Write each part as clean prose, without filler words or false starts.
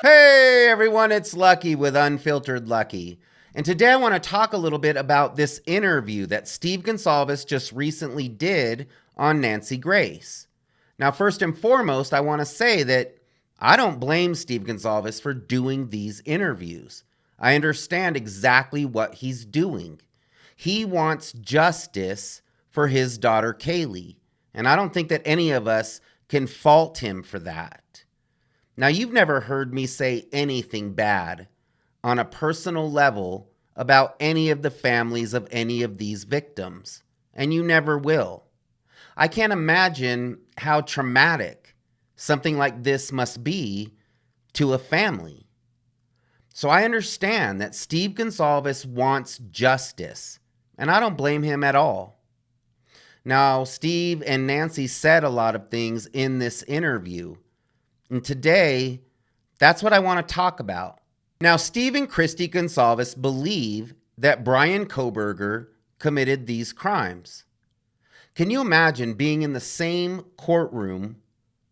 Hey everyone, it's Lucky with Unfiltered Lucky. And today I want to talk a little bit about this interview that Steve Goncalves just recently did on Nancy Grace. Now, first and foremost, I want to say that I don't blame Steve Goncalves for doing these interviews. I understand exactly what he's doing. He wants justice for his daughter Kaylee, and I don't think that any of us can fault him for that. Now, you've never heard me say anything bad on a personal level about any of the families of any of these victims, and you never will. I can't imagine how traumatic something like this must be to a family. So I understand that Steve Goncalves wants justice, and I don't blame him at all. Now, Steve and Nancy said a lot of things in this interview, and today, that's what I want to talk about. Now, Steve and Christy Goncalves believe that Bryan Kohberger committed these crimes. Can you imagine being in the same courtroom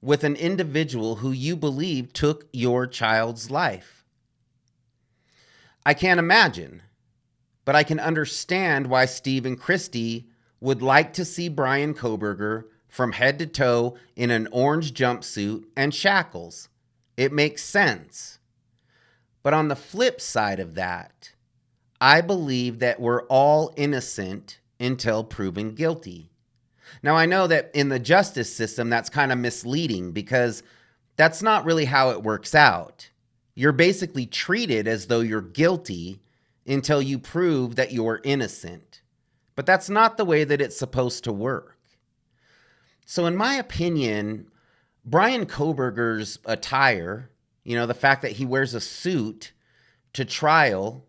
with an individual who you believe took your child's life? I can't imagine, but I can understand why Steve and Christy would like to see Bryan Kohberger from head to toe in an orange jumpsuit and shackles. It makes sense. But on the flip side of that, I believe that we're all innocent until proven guilty. Now, I know that in the justice system, that's kind of misleading because that's not really how it works out. You're basically treated as though you're guilty until you prove that you're innocent. But that's not the way that it's supposed to work. So in my opinion, Bryan Kohberger's attire, the fact that he wears a suit to trial,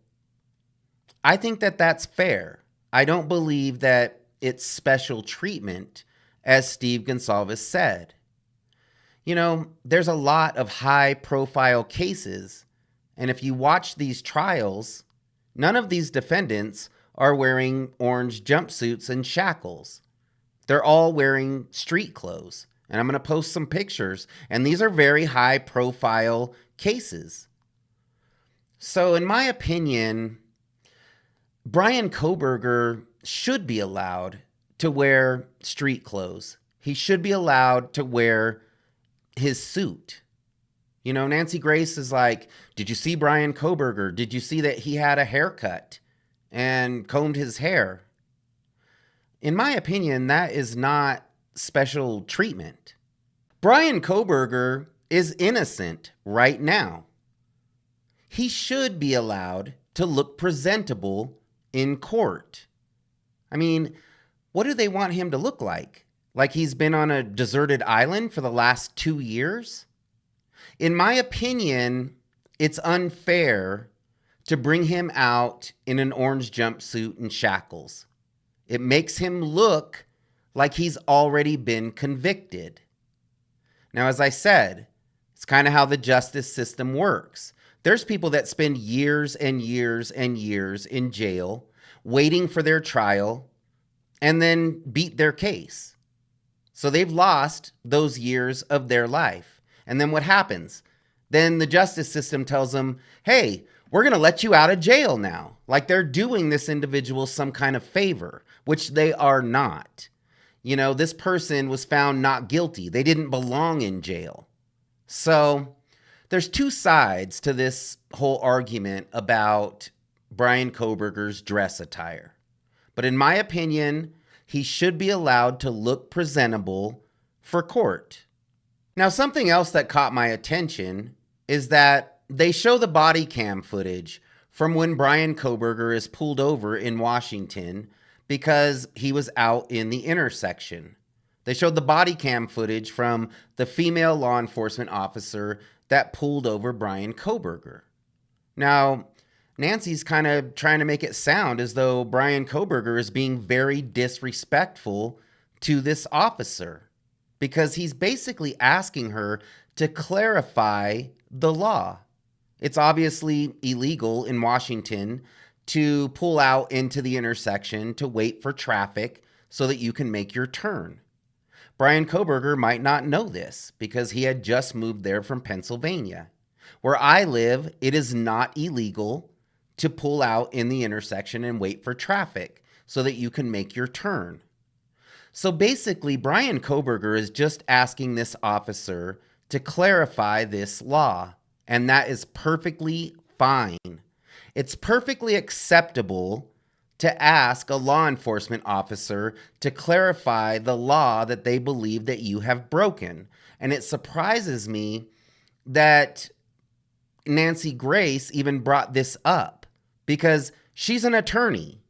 I think that that's fair. I don't believe that it's special treatment, as Steve Goncalves said. There's a lot of high-profile cases, and if you watch these trials, none of these defendants are wearing orange jumpsuits and shackles. They're all wearing street clothes. And I'm going to post some pictures. And these are very high profile cases. So in my opinion, Bryan Kohberger should be allowed to wear street clothes. He should be allowed to wear his suit. Nancy Grace is like, did you see Bryan Kohberger? Did you see that he had a haircut and combed his hair? In my opinion, that is not special treatment. Bryan Kohberger is innocent right now. He should be allowed to look presentable in court. I mean, what do they want him to look like? Like he's been on a deserted island for the last 2 years? In my opinion, it's unfair to bring him out in an orange jumpsuit and shackles. It makes him look like he's already been convicted. Now, as I said, it's kind of how the justice system works. There's people that spend years and years and years in jail waiting for their trial and then beat their case. So they've lost those years of their life. And then what happens? Then the justice system tells them, hey, we're going to let you out of jail now. Like they're doing this individual some kind of favor, which they are not. This person was found not guilty. They didn't belong in jail. So there's two sides to this whole argument about Bryan Kohberger's dress attire. But in my opinion, he should be allowed to look presentable for court. Now, something else that caught my attention is that they show the body cam footage from when Bryan Kohberger is pulled over in Washington because he was out in the intersection. They showed the body cam footage from the female law enforcement officer that pulled over Bryan Kohberger. Now, Nancy's kind of trying to make it sound as though Bryan Kohberger is being very disrespectful to this officer because he's basically asking her to clarify the law. It's obviously illegal in Washington to pull out into the intersection to wait for traffic so that you can make your turn. Bryan Kohberger might not know this because he had just moved there from Pennsylvania. Where I live, it is not illegal to pull out in the intersection and wait for traffic so that you can make your turn. So basically, Brian Koberger is just asking this officer to clarify this law, and that is perfectly fine. It's perfectly acceptable to ask a law enforcement officer to clarify the law that they believe that you have broken. And it surprises me that Nancy Grace even brought this up because she's an attorney.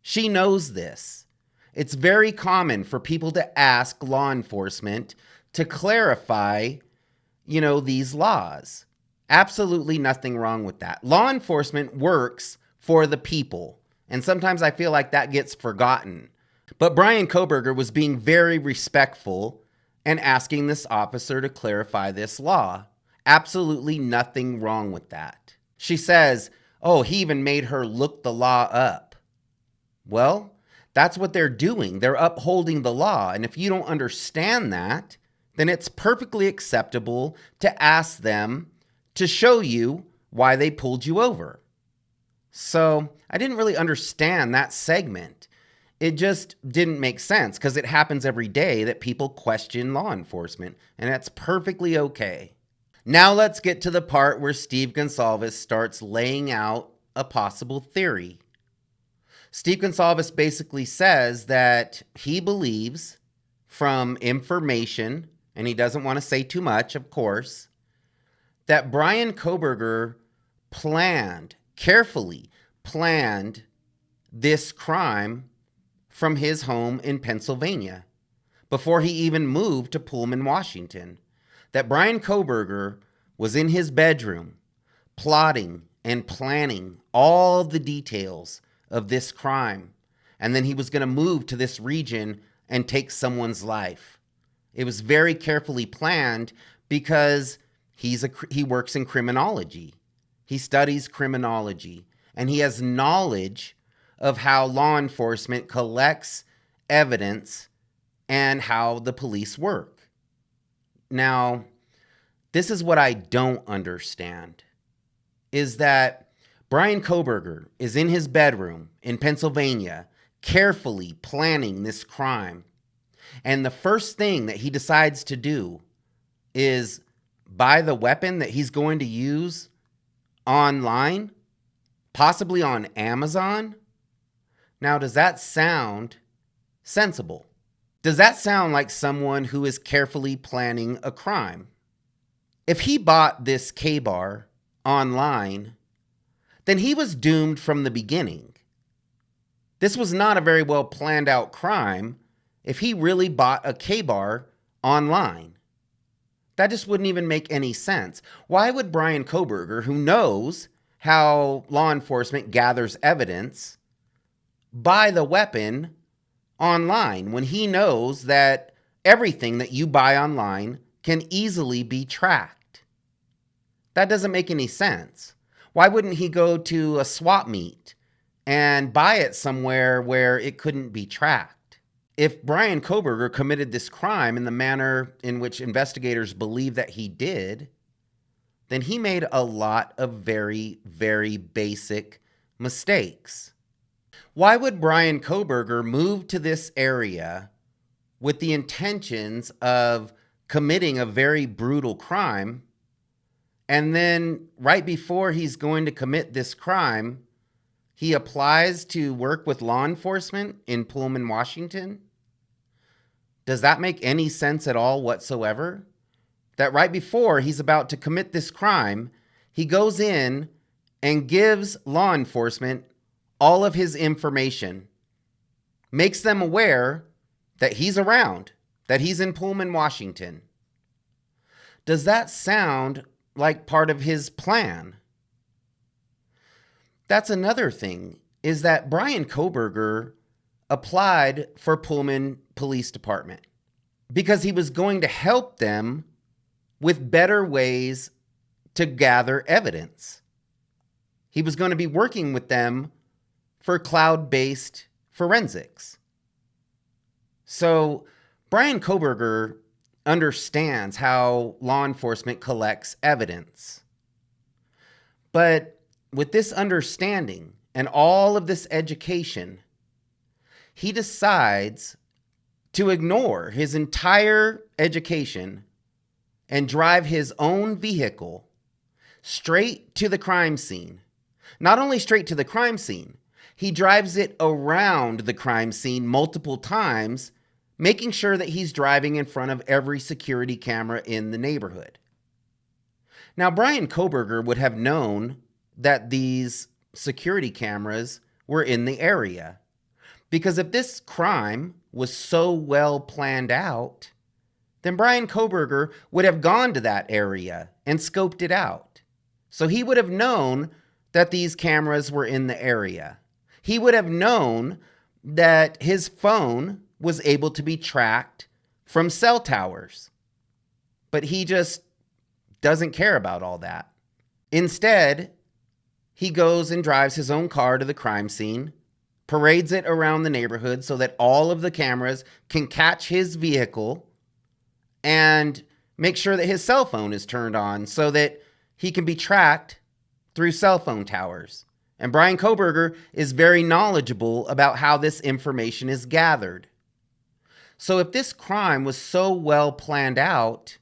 She knows this. It's very common for people to ask law enforcement to clarify, these laws. Absolutely nothing wrong with that. Law enforcement works for the people, and sometimes I feel like that gets forgotten. But Brian Koberger was being very respectful and asking this officer to clarify this law. Absolutely nothing wrong with that. She says, oh, he even made her look the law up. Well, that's what they're doing. They're upholding the law. And if you don't understand that, then it's perfectly acceptable to ask them to show you why they pulled you over. So I didn't really understand that segment. It just didn't make sense because it happens every day that people question law enforcement, and that's perfectly okay. Now let's get to the part where Steve Goncalves starts laying out a possible theory. Steve Goncalves basically says that he believes from information, and he doesn't want to say too much, of course, that Brian Koberger carefully planned this crime from his home in Pennsylvania before he even moved to Pullman, Washington. That Brian Koberger was in his bedroom plotting and planning all the details of this crime. And then he was going to move to this region and take someone's life. It was very carefully planned because he works in criminology. He studies criminology, and he has knowledge of how law enforcement collects evidence and how the police work. Now, this is what I don't understand, is that Brian Koberger is in his bedroom in Pennsylvania, carefully planning this crime. And the first thing that he decides to do is buy the weapon that he's going to use online, possibly on Amazon. Now, does that sound sensible? Does that sound like someone who is carefully planning a crime? If he bought this K-bar online, then he was doomed from the beginning. This was not a very well planned out crime if he really bought a K-bar online. That just wouldn't even make any sense. Why would Brian Koberger, who knows how law enforcement gathers evidence, buy the weapon online when he knows that everything that you buy online can easily be tracked? That doesn't make any sense. Why wouldn't he go to a swap meet and buy it somewhere where it couldn't be tracked? If Brian Koberger committed this crime in the manner in which investigators believe that he did, then he made a lot of very, very basic mistakes. Why would Brian Koberger move to this area with the intentions of committing a very brutal crime, and then right before he's going to commit this crime, he applies to work with law enforcement in Pullman, Washington? Does that make any sense at all whatsoever? That right before he's about to commit this crime, he goes in and gives law enforcement all of his information, makes them aware that he's around, that he's in Pullman, Washington. Does that sound like part of his plan? That's another thing, is that Brian Koberger applied for Pullman Police Department because he was going to help them with better ways to gather evidence. He was going to be working with them for cloud-based forensics. So Brian Koberger understands how law enforcement collects evidence. But with this understanding and all of this education, he decides to ignore his entire education and drive his own vehicle straight to the crime scene. Not only straight to the crime scene, he drives it around the crime scene multiple times, making sure that he's driving in front of every security camera in the neighborhood. Now, Bryan Kohberger would have known that these security cameras were in the area, because if this crime was so well planned out, then Bryan Kohberger would have gone to that area and scoped it out. So he would have known that these cameras were in the area. He would have known that his phone was able to be tracked from cell towers. But he just doesn't care about all that. Instead, he goes and drives his own car to the crime scene, parades it around the neighborhood so that all of the cameras can catch his vehicle, and make sure that his cell phone is turned on so that he can be tracked through cell phone towers. And Bryan Kohberger is very knowledgeable about how this information is gathered. So if this crime was so well planned out,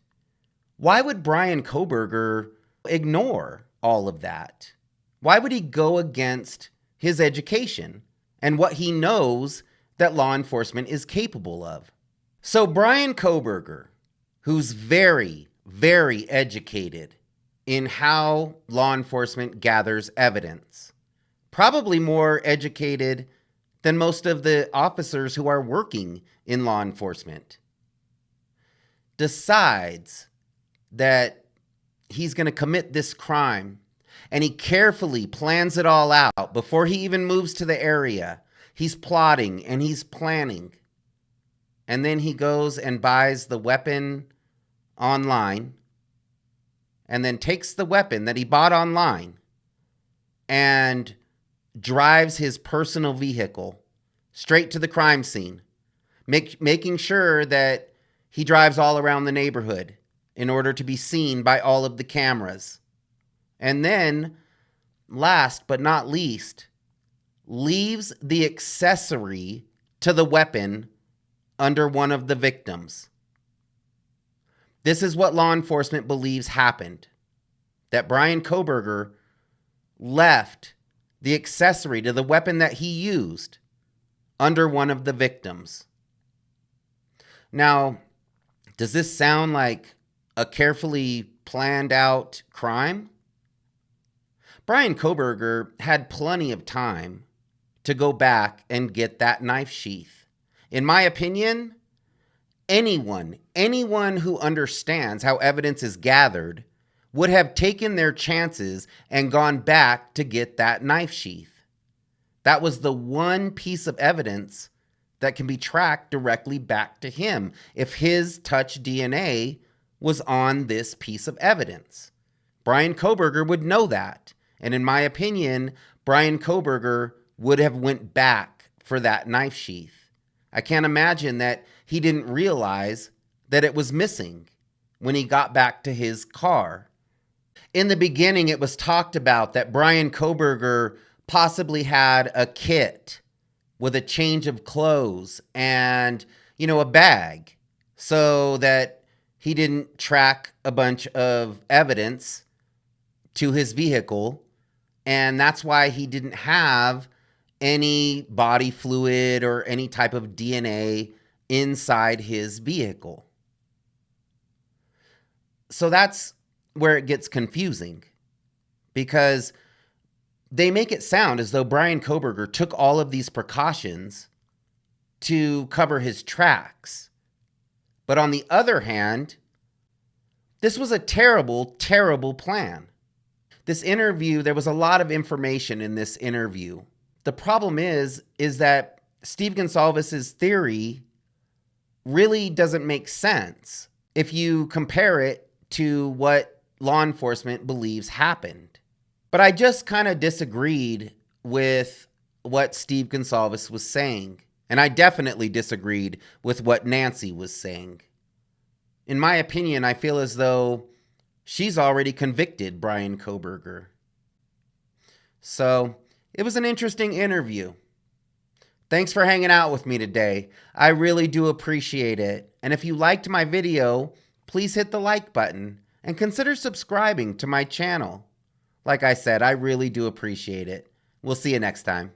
why would Bryan Kohberger ignore all of that? Why would he go against his education and what he knows that law enforcement is capable of? So Bryan Kohberger, who's very, very educated in how law enforcement gathers evidence, probably more educated than most of the officers who are working in law enforcement, decides that he's going to commit this crime, and he carefully plans it all out before he even moves to the area. He's plotting and he's planning. And then he goes and buys the weapon online, and then takes the weapon that he bought online and drives his personal vehicle straight to the crime scene, making sure that he drives all around the neighborhood in order to be seen by all of the cameras. And then, last but not least, leaves the accessory to the weapon under one of the victims. This is what law enforcement believes happened, that Bryan Kohberger left the accessory to the weapon that he used under one of the victims. Now, does this sound like a carefully planned out crime? Bryan Kohberger had plenty of time to go back and get that knife sheath. In my opinion, anyone who understands how evidence is gathered would have taken their chances and gone back to get that knife sheath. That was the one piece of evidence that can be tracked directly back to him if his touch DNA was on this piece of evidence. Bryan Kohberger would know that. And in my opinion, Bryan Kohberger would have went back for that knife sheath. I can't imagine that he didn't realize that it was missing when he got back to his car. In the beginning, it was talked about that Bryan Kohberger possibly had a kit with a change of clothes and, a bag, so that he didn't track a bunch of evidence to his vehicle. And that's why he didn't have any body fluid or any type of DNA inside his vehicle. So that's where it gets confusing, because they make it sound as though Bryan Kohberger took all of these precautions to cover his tracks. But on the other hand, this was a terrible, terrible plan. This interview, there was a lot of information in this interview. The problem is that Steve Goncalves' theory really doesn't make sense if you compare it to what law enforcement believes happened. But I just kind of disagreed with what Steve Goncalves was saying. And I definitely disagreed with what Nancy was saying. In my opinion, I feel as though she's already convicted Bryan Kohberger. So it was an interesting interview. Thanks for hanging out with me today. I really do appreciate it. And if you liked my video, please hit the like button and consider subscribing to my channel. Like I said, I really do appreciate it. We'll see you next time.